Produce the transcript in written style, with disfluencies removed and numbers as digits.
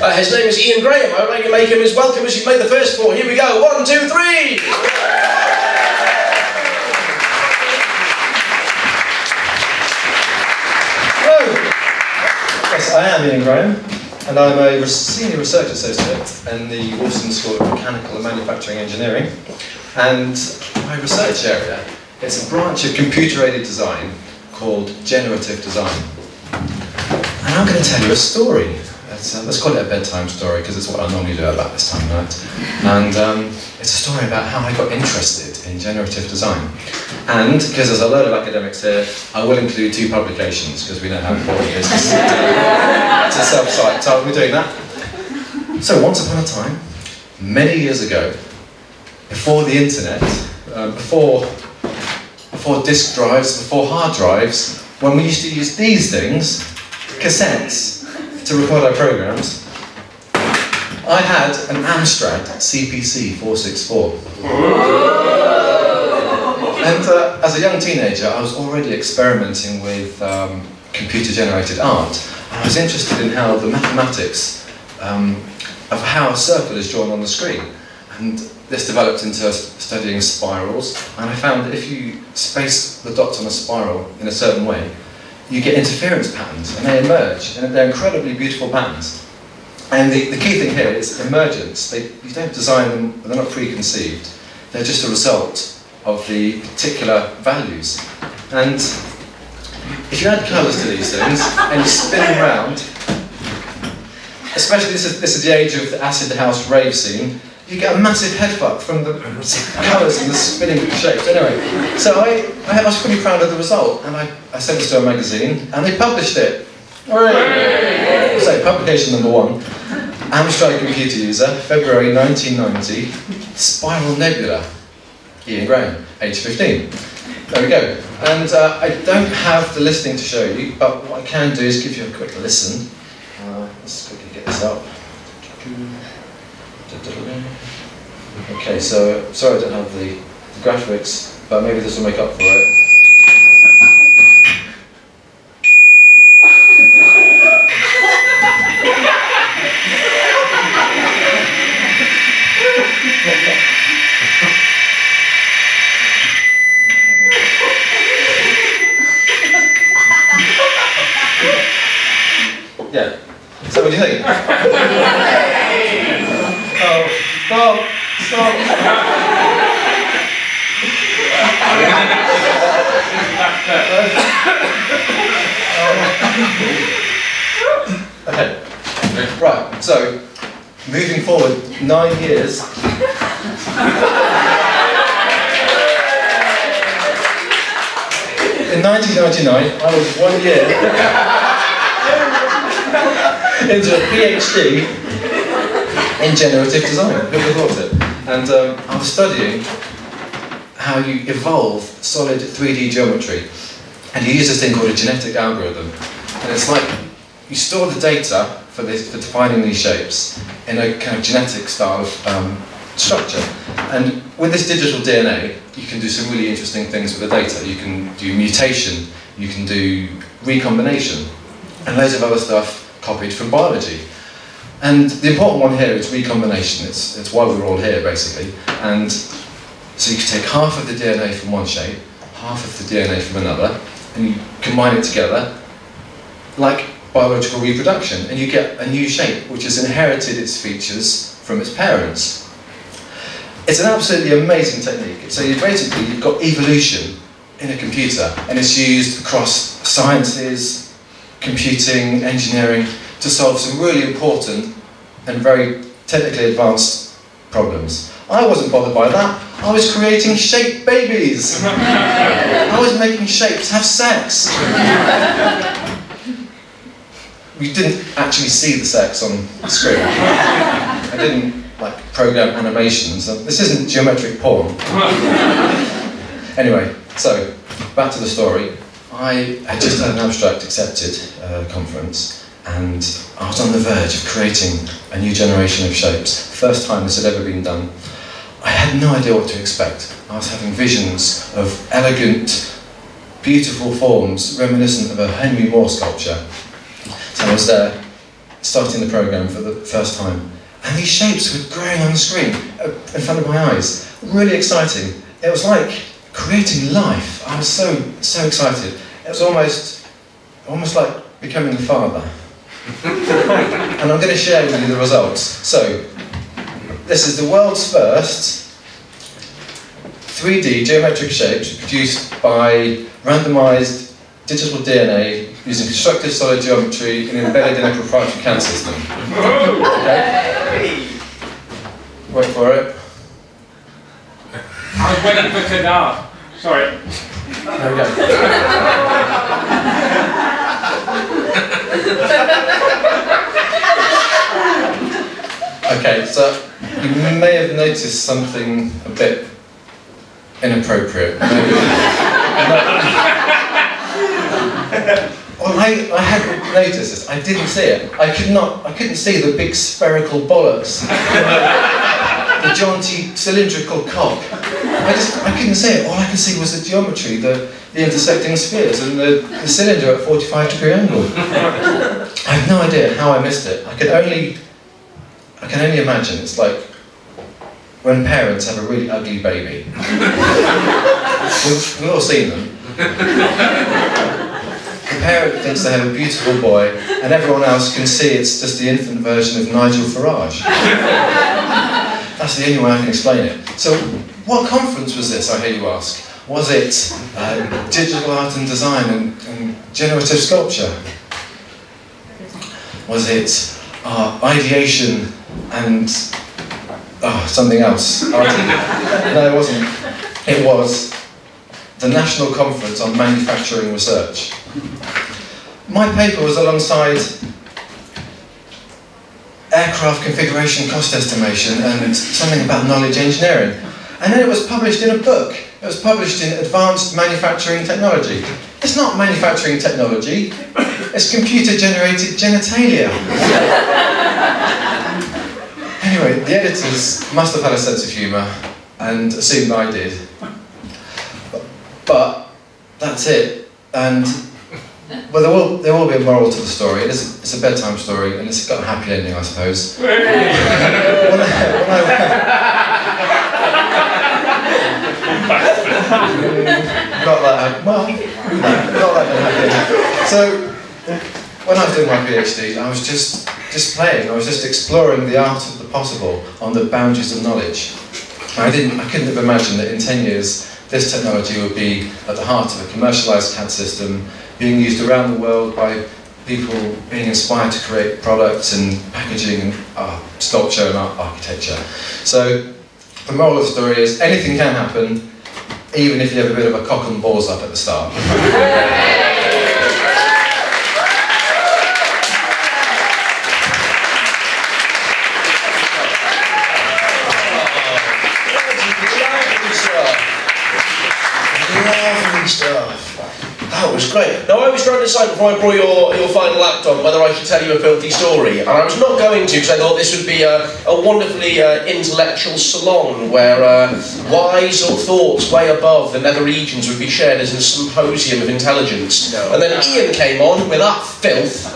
His name is Ian Graham. I would like to make him as welcome as you've made the first four. Here we go. 1, 2, 3. Hello. Yes, I am Ian Graham, and I'm a senior research associate in the Wolfson School of Mechanical and Manufacturing Engineering. And my research area is a branch of computer-aided design called generative design. And I'm going to tell you a story. Let's call it a bedtime story, because it's what I normally do about this time of night. And it's a story about how I got interested in generative design. And, because there's a load of academics here, I will include 2 publications, because we know how important it is to self-cite, so I'll be doing that. So, once upon a time, many years ago, before the internet, before disk drives, before hard drives, when we used to use these things, cassettes, to record our programs, I had an Amstrad CPC 464. And as a young teenager, I was already experimenting with computer-generated art. I was interested in how the mathematics of how a circle is drawn on the screen. And this developed into studying spirals, and I found that if you space the dots on a spiral in a certain way, you get interference patterns, and they emerge, and they're incredibly beautiful patterns. And the key thing here is emergence. You don't design them, they're not preconceived. They're just a result of the particular values. And if you add colours to these things, and you spin them around, especially this is the age of the acid house rave scene, you get a massive headbutt from the colours and the spinning shapes. Anyway, so I was pretty proud of the result, and I sent this to a magazine, and they published it. Hooray! So, publication number 1, Amstrad computer user, February 1990, Spiral Nebula, Ian Graham, age 15. There we go. And I don't have the listing to show you, but what I can do is give you a quick listen. Let's quickly get this up. Okay, so sorry I don't have the graphics, but maybe this will make up for it. Yeah. So what do you think? Oh, stop. Okay. Right, so moving forward 9 years. In 1999, I was 1 year into a PhD in generative design. Who would have thought it? And I was studying how you evolve solid 3D geometry. And you use this thing called a genetic algorithm. And it's like you store the data for defining these shapes in a kind of genetic style of structure. And with this digital DNA, you can do some really interesting things with the data. You can do mutation, you can do recombination, and loads of other stuff copied from biology. And the important one here is recombination. It's why we're all here, basically. And so you can take half of the DNA from one shape, half of the DNA from another, and you combine it together, like biological reproduction, and you get a new shape which has inherited its features from its parents. It's an absolutely amazing technique. So you've got evolution in a computer, and it's used across sciences, computing, engineering, to solve some really important and very technically advanced problems. I wasn't bothered by that. I was creating shape babies. I was making shapes have sex. We didn't actually see the sex on the screen. I didn't program animations. This isn't geometric porn. Anyway, so back to the story. I had just had an abstract accepted conference, and I was on the verge of creating a new generation of shapes. First time this had ever been done. I had no idea what to expect. I was having visions of elegant, beautiful forms reminiscent of a Henry Moore sculpture. So I was there, starting the programme for the first time. And these shapes were growing on the screen in front of my eyes. Really exciting. It was like creating life. I was so excited. It was almost like becoming a father. And I'm going to share with you the results. So, this is the world's first 3D geometric shapes produced by randomised digital DNA using constructive solid geometry and embedded in a proprietary CAD system. Okay? Wait for it. I was waiting for Kadar. Sorry. There we go. Okay, so you may have noticed something a bit inappropriate. Well, I hadn't noticed this. I didn't see it. I couldn't see the big spherical bollocks, the jaunty cylindrical cock. I couldn't see it. All I could see was the geometry, the intersecting spheres, and the cylinder at a 45-degree angle. I have no idea how I missed it. I can only imagine. It's like when parents have a really ugly baby. We've all seen them. The parent thinks they have a beautiful boy, and everyone else can see it's just the infant version of Nigel Farage. That's the only way I can explain it. So, what conference was this, I hear you ask? Was it digital art and design and generative sculpture? Was it ideation and something else? No, it wasn't. It was the National Conference on Manufacturing Research. My paper was alongside aircraft configuration cost estimation and something about knowledge engineering. And then it was published in a book. It was published in Advanced Manufacturing Technology. It's not manufacturing technology, it's computer-generated genitalia. Anyway, the editors must have had a sense of humour and assumed I did. But that's it. And well, there will be a moral to the story. It's a bedtime story, and it's got a happy ending, I suppose. Not that happy. So, when I was doing my PhD, I was just playing. I was just exploring the art of the possible on the boundaries of knowledge. I couldn't have imagined that in 10 years, this technology would be at the heart of a commercialised CAD system, being used around the world by people being inspired to create products and packaging and sculpture and architecture. So the moral of the story is anything can happen, even if you have a bit of a cock and balls up at the start. Lovely stuff. That was great. Now I was trying to decide before I brought your final laptop whether I should tell you a filthy story, and I was not going to because I thought this would be a wonderfully intellectual salon where wise or thoughts way above the nether regions would be shared as a symposium of intelligence. No. And then Ian came on with that filth.